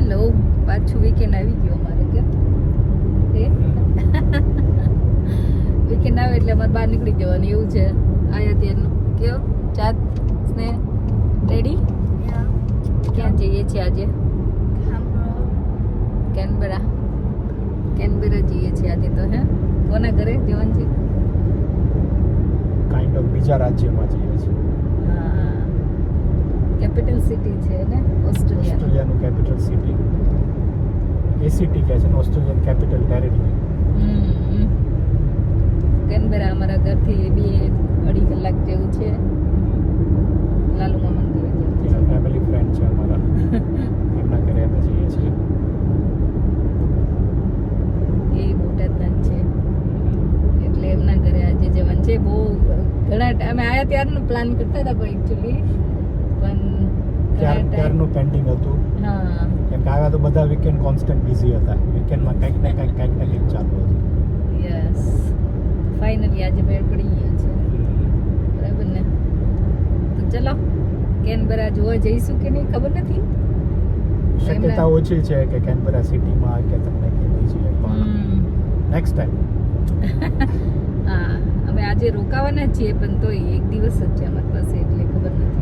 Hello, પાછું weekend આવી ગયું અમારે કે વીકેન્ડ આવે એટલે અમારે બહાર નીકળી જવાનું એવું છે. આયા ત્યારનું કેવો ચાત સ્નેહ રેડી? ક્યાં જઈએ છીએ આજે? કેનબરા જઈએ છીએ આજે તો. હે કોના ઘરે જવાનું છે? કાઇન્ડ ઓફ બીજા રાજ્યમાં જઈએ છીએ. હા, કેપિટલ સિટી છે ને ઓસ્ટ્રેલિયાનું કેપિટલ સિટી એસીટી કહે છે ને, ઓસ્ટ્રેલિયન કેપિટલ ટેરેટરી. કેનબરા અમારા ઘરથી 2-2.5 કલાક જેવું છે. લાલુમા મંદિરે જવું છે. ફેમિલી ફ્રેન્ડ છે અમારા, એમના ઘરે અમે જઈએ છીએ. એ બોટાદના જ છે એટલે એમના ઘરે આજે જવાનું છે. બહુ ઘણા ટાઈમે આવ્યા ત્યારનું પ્લાન કરતા હતા પણ એકચ્યુઅલી ત્યારનું પેન્ડિંગ હતું. હા, કેમ કે આવ્યા તો બધા વીકેન્ડ કોન્સ્ટન્ટ બિઝી હતા. વીકેન્ડમાં કંઈક ને કંઈક ચાલુ હતું. યસ, ફાઇનલી આજે મેળ પડી ગયો છે. બરાબર ને? તો ચલો કેનબરા જોવા જઈશું કે નહીં ખબર નથી. શક્યતા ઓછી છે કે કેનબરા સિટીમાં કે તમને કે નહીં જઈએ, પણ નેક્સ્ટ ટાઈમ. હા, અમે આજે રોકાવાના છીએ પણ તોય એક દિવસ જ છે અમારી પાસે એટલે ખબર નથી.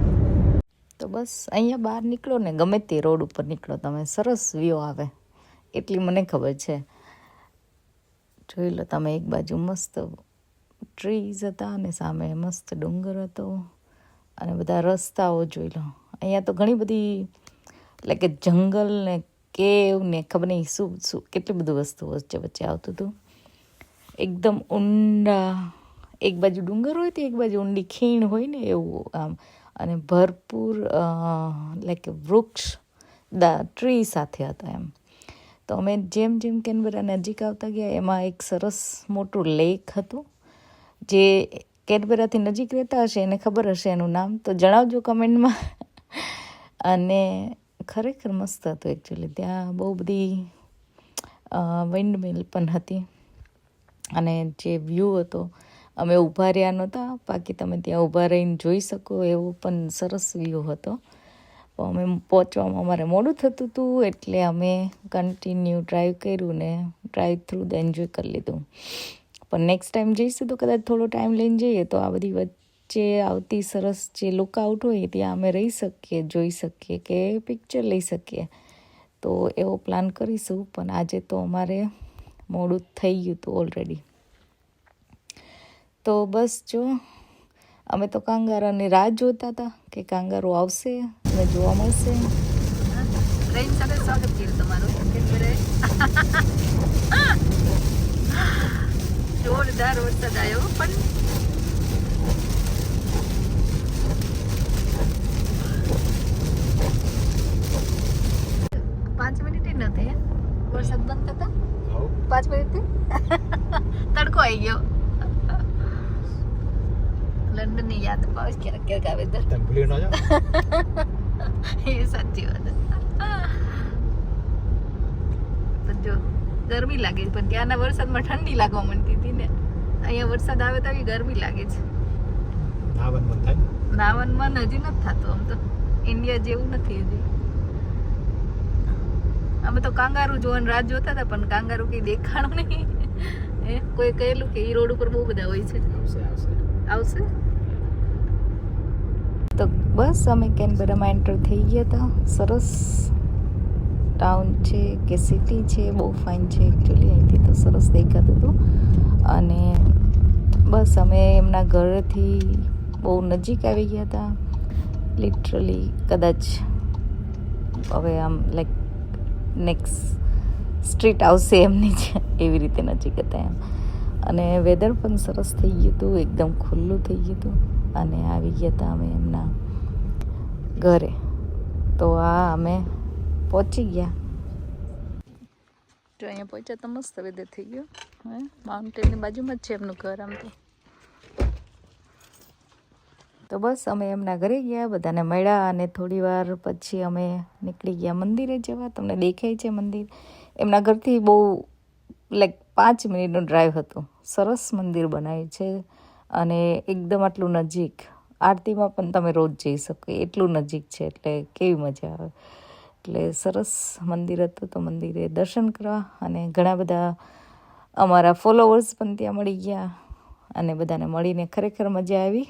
તો બસ અહીંયા બહાર નીકળો ને, ગમે તે રોડ ઉપર નીકળો તમે, સરસ વ્યૂ આવે એટલી મને ખબર છે. જોઈ લો તમે, એક બાજુ મસ્ત ટ્રીઝ હતા અને સામે મસ્ત ડુંગર હતો અને બધા રસ્તાઓ જોઈ લો. અહીંયા તો ઘણી બધી એટલે કે જંગલ ને કેવ ને ખબર નહીં શું કેટલી બધી વસ્તુ વચ્ચે આવતું હતું. એકદમ ઊંડા, એક બાજુ ડુંગર હોય તો એક બાજુ ઊંડી ખીણ હોય ને એવું આમ, અને ભરપૂર લાઈક વૃક્ષ ટ્રી સાથે હતા એમ. તો અમે જેમ જેમ કેનબરા નજીક આવતા ગયા એમાં એક સરસ મોટું લેક હતું. જે કેનબરાથી નજીક રહેતા હશે એને ખબર હશે એનું નામ, તો જણાવજો કમેન્ટમાં. અને ખરેખર મસ્ત હતું એકચ્યુઅલી. ત્યાં બહુ બધી વિન્ડ મિલ પણ હતી અને જે વ્યૂ હતો, અમે ઊભા રહ્યા નહોતા, બાકી તમે ત્યાં ઊભા રહીને જોઈ શકો એવો પણ સરસ વ્યૂ હતો. અમે પહોંચવામાં અમારે મોડું થતું હતું એટલે અમે કન્ટિન્યુ ડ્રાઈવ કર્યું ને ડ્રાઈવ થ્રુ ધ એન્જોય કરી લીધું. પણ નેક્સ્ટ ટાઈમ જઈશું તો કદાચ થોડો ટાઈમ લઈને જઈએ તો આ બધી વચ્ચે આવતી સરસ જે લુકઆઉટ હોય ત્યાં અમે રહી શકીએ, જોઈ શકીએ કે પિક્ચર લઈ શકીએ. તો એવો પ્લાન કરીશું. પણ આજે તો અમારે મોડું થઈ ગયું હતું ઓલરેડી. તો બસ જો અમે તો કાંગારાની રાહ જોતા હતા કે કાંગારો આવશે અને જોવા મળશે. ટ્રેન સાથે સ્વાગત કર્યું તમારું. જોરદાર વરસાદ આવ્યો પણ પાંચ મિનિટ નથી વરસાદ બંધ થતા. 5 મિનિટથી તડકો આવી ગયો. લંડન ની યાદ પાવે ક્યારેક ક્યારેક આવે તો ભૂલી ન જાઓ. એ સાચી વાત. તો જો ગરમી લાગે છે પણ ત્યાંના વરસાદમાં ઠંડી લાગવા માંડતી હતી ને, અહીંયા વરસાદ આવે તો ગરમી લાગે છે. નાવાનું મન થાય. નાવાનું મન હજી નથી થતું. આમ તો ઇન્ડિયા જેવું નથી હજી. અમે તો કાંગારૂ જોવાની રાહ જોતા હતા પણ કાંગારૂ કઈ દેખાણું નહીં. કોઈ કહેલું કે એ રોડ ઉપર બહુ બધા હોય છે. આવશે. તો બસ અમે કેનબરામાં એન્ટર થઈ ગયા હતા. સરસ ટાઉન છે કે સિટી છે, બહુ ફાઇન છે એકચ્યુઅલી. અહીંથી તો સરસ દેખાતું હતું. અને બસ અમે એમના ઘરેથી બહુ નજીક આવી ગયા હતા. લિટરલી કદાચ હવે આમ લાઈક નેક્સ્ટ સ્ટ્રીટ આવશે એમની જ એવી રીતે નજીક હતા એમ. અને વેધર પણ સરસ થઈ ગયું હતું, એકદમ ખુલ્લું થઈ ગયું હતું. અને આવી ગયા હતા અમે એમના ઘરે. તો આ અમે પહોંચી ગયા. જો અહીંયા પહોંચ્યા તો મસ્ત વેધર થઈ ગયો. માઉન્ટેનની બાજુમાં જ છે એમનું ઘર આમ તો બસ અમે એમના ઘરે ગયા, બધાને મળ્યા અને થોડી વાર પછી અમે નીકળી ગયા મંદિરે જવા. તમને દેખાય છે મંદિર એમના ઘરથી બહુ લાઈક 5 મિનિટનું ડ્રાઈવ હતું. સરસ મંદિર બનાવ્યું છે અને એકદમ આટલું નજીક. આરતીમાં પણ તમે રોજ જઈ શકો એટલું નજીક છે એટલે કેવી મજા આવે. એટલે સરસ મંદિર હતું. તો મંદિરે દર્શન કરવા અને ઘણા બધા અમારા ફોલોવર્સ પણ ત્યાં મળી ગયા અને બધાને મળીને ખરેખર મજા આવી.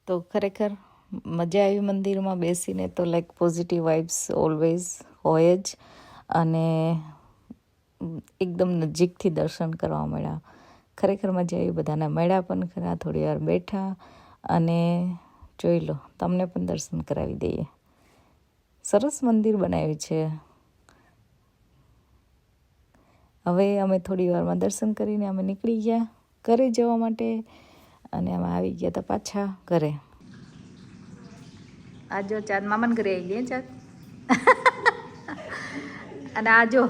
તો ખરેખર મજા આવી મંદિરમાં બેસીને. તો લાઈક પોઝિટિવ વાઇબ્સ ઓલવેઝ હોય જ અને એકદમ નજીકથી દર્શન કરવા મળ્યા. ખરેખર મજા આવી. બધાને મળ્યા પણ ખરા, થોડી વાર બેઠા અને જોઈ લો તમને પણ દર્શન કરાવી દઈએ. સરસ મંદિર બનાવ્યું છે. હવે અમે થોડી વારમાં દર્શન કરીને અમે નીકળી ગયા ઘરે જવા માટે અને અમે આવી ગયા હતા પાછા ઘરે. આજો ચાંદ મામાને ઘરે આવી ગયા ચાંદ. અને આજો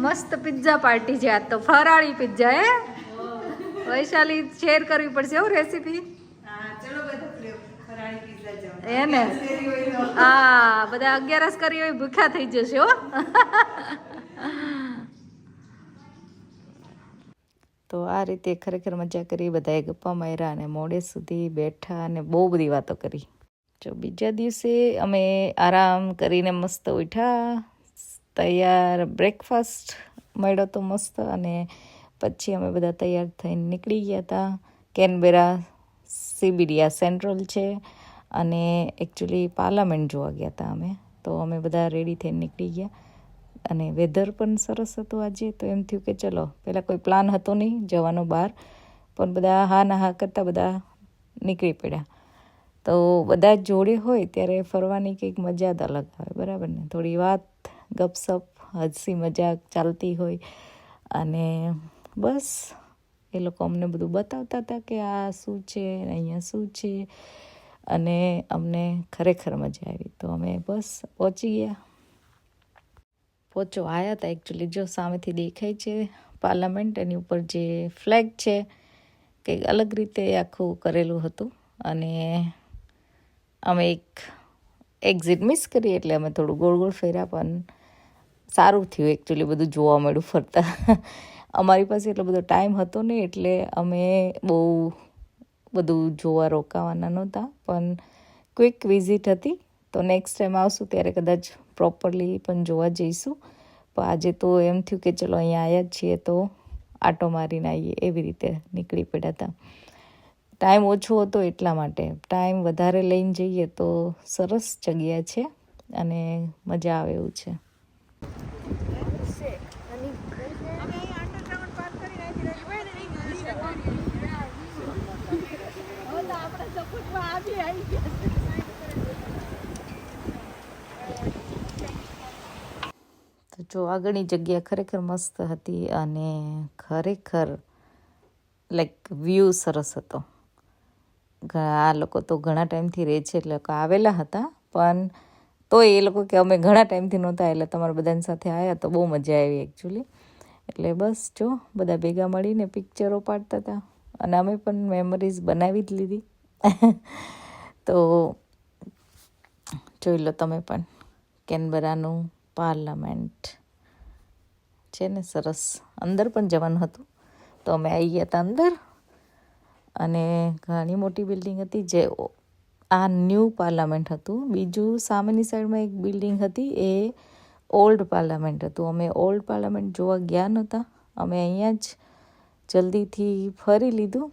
મસ્ત પિઝા પાર્ટી છે. આજ તો ફરાળી પિઝા હે. વૈશાલી શેર કરવી પડશે હો રેસીપી. એને હા બધા 11 કરી હોય ભૂખ્યા થઈ જશે હો. તો આ રીતે ખરેખર મજા કરી. બધાએ ગપ્પા માર્યા અને મોડે સુધી બેઠા અને બહુ બધી વાતો કરી. જો બીજા દિવસે અમે આરામ કરીને મસ્ત ઉઠ્યા, તૈયાર બ્રેકફાસ્ટ મળ્યો તો મસ્ત અને પછી અમે બધા તૈયાર થઈને નીકળી ગયા હતા. કેનબેરા CBD સેન્ટ્રલ છે અને એકચ્યુઅલી પાર્લામેન્ટ જોવા ગયા હતા અમે. તો અમે બધા રેડી થઈને નીકળી ગયા અને વેધર પણ સરસ હતું આજે. તો એમ થયું કે ચલો, પહેલાં કોઈ પ્લાન હતો નહીં જવાનો બહાર, પણ બધા હા ના હા કરતાં બધા નીકળી પડ્યા. તો બધા જોડે હોય ત્યારે ફરવાની કંઈક મજા જ અલગ આવે, બરાબર ને. થોડી વાત ગપસપ હસી મજાક ચાલતી હોય અને બસ એ લોકો અમને બધું બતાવતા હતા કે આ શું છે અહીંયા શું છે અને અમને ખરેખર મજા આવી. તો અમે બસ પહોંચી ગયા. આવ્યા હતા એકચ્યુઅલી. જો સામેથી દેખાય છે પાર્લામેન્ટ, એની ઉપર જે ફ્લેગ છે કંઈક અલગ રીતે આખું કરેલું હતું અને અમે એક એક્ઝિટ મિસ કરી એટલે અમે થોડું ગોળ ગોળ ફર્યા, પણ સારું થયું એકચ્યુઅલી બધું જોવા મળ્યું ફરતા. અમારી પાસે એટલો બધો ટાઈમ હતો નહીં એટલે અમે બહુ બધું જોવા રોકાવાના નહોતા, પણ ક્વિક વિઝિટ હતી. તો નેક્સ્ટ ટાઈમ આવશું ત્યારે કદાચ પ્રોપરલી પણ જોવા જઈશું. પણ આજે તો એમ થયું કે ચલો અહીંયા આવ્યા જ છીએ તો આટો મારીને આવીએ, એવી રીતે નીકળી પડ્યા હતા. ટાઈમ ઓછો હતો એટલા માટે. ટાઈમ વધારે લઈને જઈએ તો સરસ જગ્યા છે અને મજા આવે એવું છે. તો જો આગળની જગ્યા ખરેખર મસ્ત હતી અને ખરેખર લાઈક વ્યૂ સરસ હતો. આ લોકો તો ઘણા ટાઈમથી રહે છે એટલે આવેલા હતા, પણ તો એ લોકો કે અમે ઘણા ટાઈમથી નહોતા એટલે તમારા બધાની સાથે આવ્યા તો બહુ મજા આવી એકચ્યુઅલી. એટલે બસ જો બધા ભેગા મળીને પિક્ચરો પાડતા હતા અને અમે પણ મેમરીઝ બનાવી જ લીધી. તો જોઈ લો તમે પણ કેનબરાનું પાર્લામેન્ટ છે ને સરસ. અંદર પણ જવાનું હતું તો અમે આવી ગયા હતા અંદર અને ઘણી મોટી બિલ્ડિંગ હતી જે આ ન્યૂ પાર્લામેન્ટ હતું. બીજું સામેની સાઈડમાં એક બિલ્ડિંગ હતી, એ ઓલ્ડ પાર્લામેન્ટ હતું. અમે ઓલ્ડ પાર્લામેન્ટ જોવા ગયા નહોતા, અમે અહીંયા જ જલ્દીથી ફરી લીધું.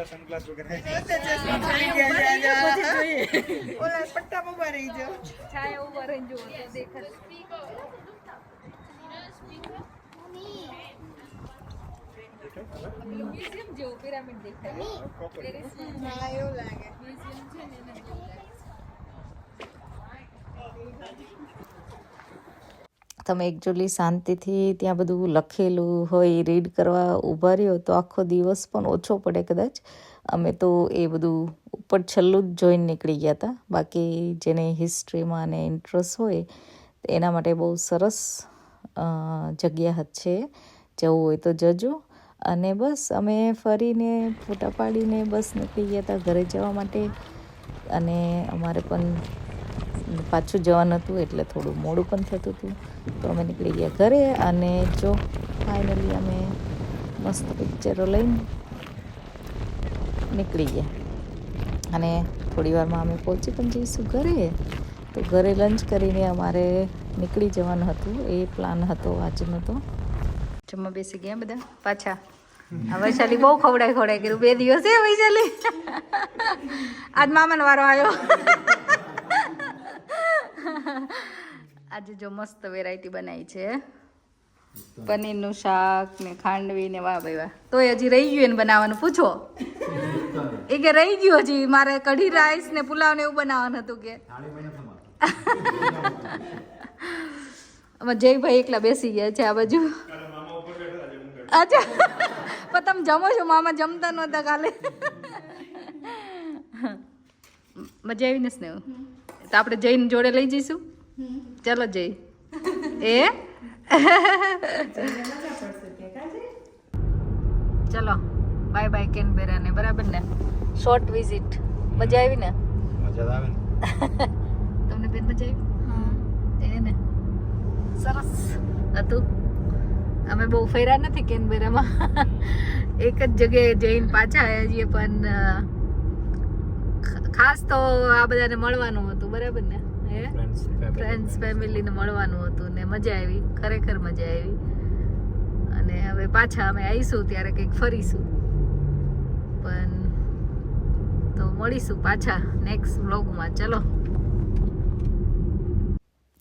સનગ્લાસ વગેરે ઓલા પટ્ટામાં ઉભા રહી જાઓ. છાયા ઉપર રહીને જુઓ તો દેખાય. પેલું મ્યુઝિયમ જેવું પિરામિડ દેખાય. પેરિસમાં હા એવું લાગે. મ્યુઝિયમ છે ને એના જેવું લાગે. તમે એકચ્યુઅલી શાંતિથી ત્યાં બધું લખેલું હોય રીડ કરવા ઊભા રહ્યો તો આખો દિવસ પણ ઓછો પડે કદાચ. અમે તો એ બધું ઉપર છેલ્લું જ જોઈને નીકળી ગયા હતા. બાકી જેને હિસ્ટ્રીમાં અને ઇન્ટરેસ્ટ હોય એના માટે બહુ સરસ જગ્યા છે. જવું હોય તો જજો. અને બસ અમે ફરીને ફોટા પાડીને બસ નીકળી ગયા હતા ઘરે જવા માટે. અને અમારે પણ પાછું જવાનું હતું એટલે થોડું મોડું પણ થતું હતું તો અમે નીકળી ગયા ઘરે. અને જો ફાઇનલી અમે મસ્ત પિક્ચરો લઈને નીકળી ગયા. અને થોડી વારમાં અમે પહોંચી પણ જઈશું ઘરે. તો ઘરે લંચ કરીને અમારે નીકળી જવાનું હતું. એ પ્લાન હતો આજનો. તો જમવા બેસી ગયા બધા પાછા. આ વૈશાલી બહુ ખવડાય કર્યું 2 દિવસ. એ વૈશાલી આજ મામાનો વારો આવ્યો. આજે જો મસ્ત વેરાયટી બનાવી છે. પનીરનું શાક ને ખાંડવી ને વાહ ભાઈ વાહ. તોય હજી રહી ગયું એને બનાવવાનું. પૂછો એ કે રહી ગયું હજી મારે કઢી રાઈસ ને પુલાવ ને એવું બનાવવાનું હતું કે. જયભાઈ એકલા બેસી ગયા છે આ બાજુ. અચ્છા પણ તમે જમો છો? મામા જમતા નહોતા કાલે. મજા આવી ને સ્નેહ? તો આપણે જઈને જોડે લઈ જઈશું. ચલો જઈ. એ ચલો બાય બાય કેનબેરા ને. બરાબર ને? Short visit. મજા આવી ને? મજા આવે ને. તમને બેન મજા આવી? એને સરસ હતું. અમે બહુ ફર્યા નથી કેનબેરામાં. એક જ જગ્યાએ જઈને પાછા આવ્યા છીએ. પણ ખાસ તો આ બધાને મળવાનું હતું. બરાબર ને? ફ્રેન્ડ્સ ફેમિલીને મળવાનું હતું ને મજા આવી. ખરેખર મજા આવી. અને હવે પાછા અમે આવીશું ત્યારે કંઈક ફરીશું. પણ તો મળીશું પાછા નેક્સ્ટ વ્લોગમાં. ચલો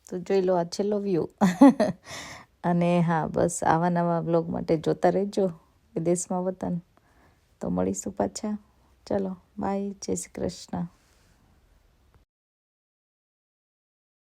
તો જોઈ લો આ છેલ્લો વ્યૂ. અને હા બસ આવા નવા વ્લોગ માટે જોતા રહેજો વિદેશમાં વતન. તો મળીશું પાછા. ચલો બાય. જય શ્રી કૃષ્ણ.